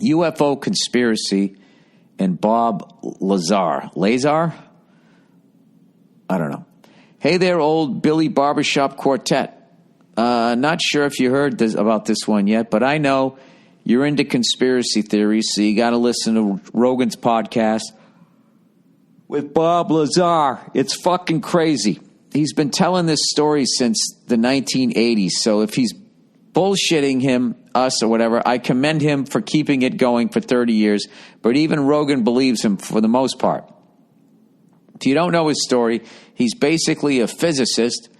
UFO conspiracy and Bob Lazar. Lazar? I don't know. Hey there, old Billy Barbershop Quartet. Not sure if you heard about this one yet, but I know you're into conspiracy theories, so you got to listen to Rogan's podcast with Bob Lazar. It's fucking crazy. He's been telling this story since the 1980s, so if he's bullshitting us or whatever, I commend him for keeping it going for 30 years, but even Rogan believes him for the most part. If you don't know his story, he's basically a physicist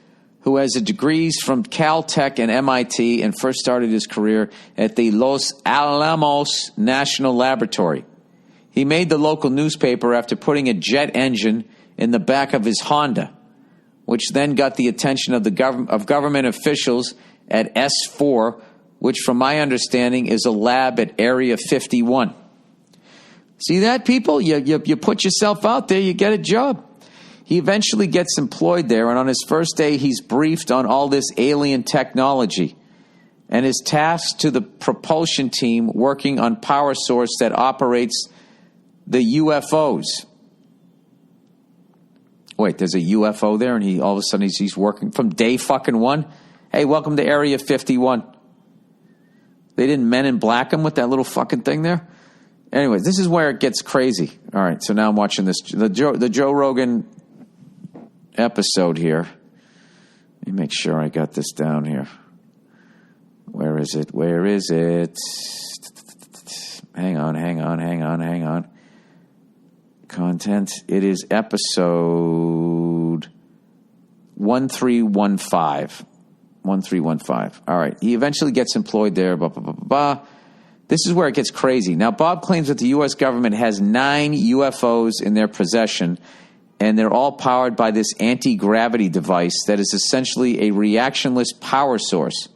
who has degrees from Caltech and MIT and first started his career at the Los Alamos National Laboratory. He made the local newspaper after putting a jet engine in the back of his Honda, which then got the attention of government officials at S4, which from my understanding is a lab at Area 51. See that, people? You put yourself out there, you get a job. He eventually gets employed there, and on his first day, he's briefed on all this alien technology and is tasked to the propulsion team working on power source that operates the UFOs. Wait, there's a UFO there, and all of a sudden he's working from day fucking one? Hey, welcome to Area 51. They didn't Men in Black him with that little fucking thing there? Anyway, this is where it gets crazy. All right, so now I'm watching this. The Joe Rogan episode here. Let me make sure I got this down here. Where is it? Hang on. Content. It is episode 1315. 1315. All right. He eventually gets employed there. Blah, blah, blah, blah, blah. This is where it gets crazy. Now, Bob claims that the U.S. government has 9 UFOs in their possession, and they're all powered by this anti-gravity device that is essentially a reactionless power source,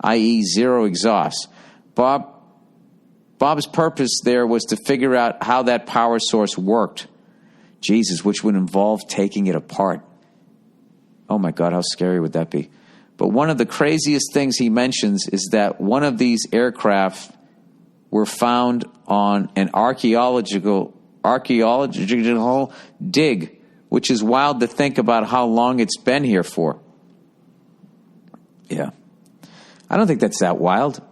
i.e. zero exhaust. Bob's purpose there was to figure out how that power source worked. Jesus, which would involve taking it apart. Oh my God, how scary would that be? But one of the craziest things he mentions is that one of these aircraft were found on an archaeological dig, which is wild to think about how long it's been here for. Yeah. I don't think that's that wild.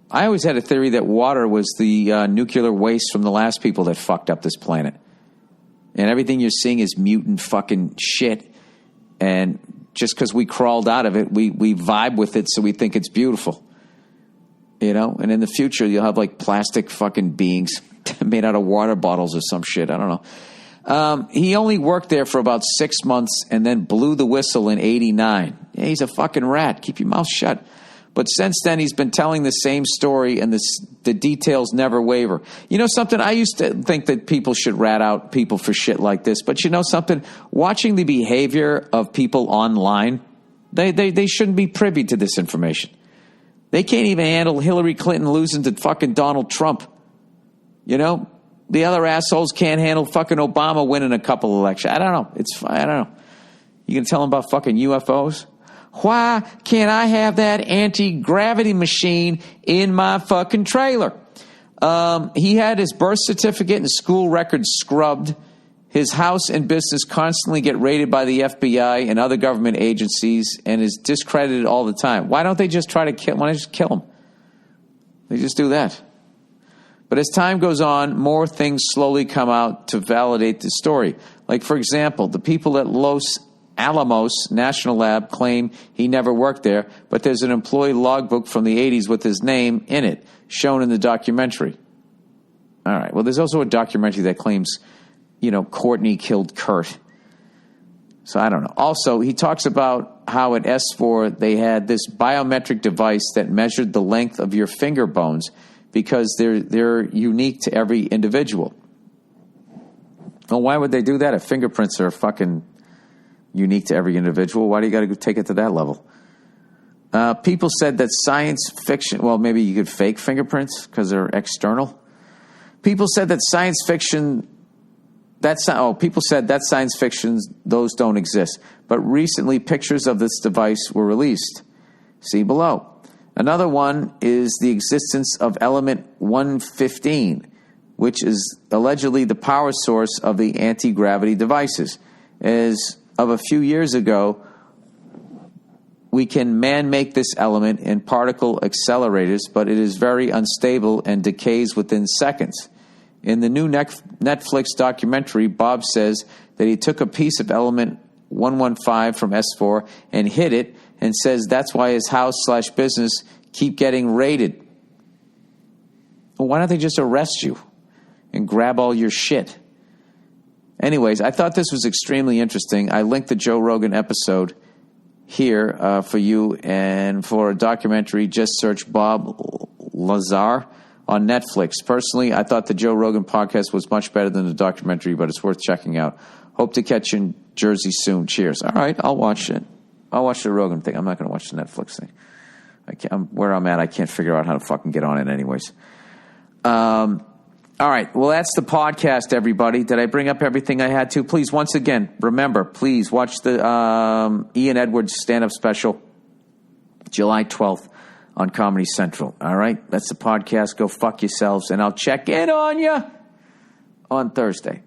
I always had a theory that water was the nuclear waste from the last people that fucked up this planet. And everything you're seeing is mutant fucking shit. And just because we crawled out of it, we vibe with it, so we think it's beautiful. You know? And in the future, you'll have like plastic fucking beings made out of water bottles or some shit. I don't know. He only worked there for about 6 months and then blew the whistle in 1989. Yeah, he's a fucking rat. Keep your mouth shut. But since then, he's been telling the same story, and the details never waver. You know something? I used to think that people should rat out people for shit like this. But you know something? Watching the behavior of people online, they shouldn't be privy to this information. They can't even handle Hillary Clinton losing to fucking Donald Trump. You know? The other assholes can't handle fucking Obama winning a couple elections. I don't know. I don't know. You can tell them about fucking UFOs? Why can't I have that anti-gravity machine in my fucking trailer? He had his birth certificate and school records scrubbed. His house and business constantly get raided by the FBI and other government agencies and is discredited all the time. Why don't they just try to kill him? Why don't they just kill him? They just do that. But as time goes on, more things slowly come out to validate the story. Like, for example, the people at Los Alamos National Lab claim he never worked there, but there's an employee logbook from the 80s with his name in it, shown in the documentary. All right. Well, there's also a documentary that claims, Courtney killed Kurt. So I don't know. Also, he talks about how at S4 they had this biometric device that measured the length of your finger bones because they're unique to every individual. Well, why would they do that if fingerprints are fucking unique to every individual? Why do you got to take it to that level? People said that science fiction, well, maybe you could fake fingerprints because they're external. People said that science fiction, people said that science fiction, those don't exist. But recently, pictures of this device were released. See below. Another one is the existence of element 115, which is allegedly the power source of the anti-gravity devices. As of a few years ago, we can man-make this element in particle accelerators, but it is very unstable and decays within seconds. In the new Netflix documentary, Bob says that he took a piece of element 115 from S4 and hid it, and says that's why his house/business keep getting raided. Well, why don't they just arrest you and grab all your shit? Anyways, I thought this was extremely interesting. I linked the Joe Rogan episode here for you, and for a documentary, just search Bob Lazar on Netflix. Personally, I thought the Joe Rogan podcast was much better than the documentary, but it's worth checking out. Hope to catch you in Jersey soon. Cheers. All right, I'll watch it. I'll watch the Rogan thing. I'm not going to watch the Netflix thing. Where I'm at, I can't figure out how to fucking get on it anyways. All right, well, that's the podcast, everybody. Did I bring up everything I had to? Please, once again, remember, please watch the Ian Edwards stand-up special, July 12th on Comedy Central. All right, that's the podcast. Go fuck yourselves, and I'll check in on you on Thursday.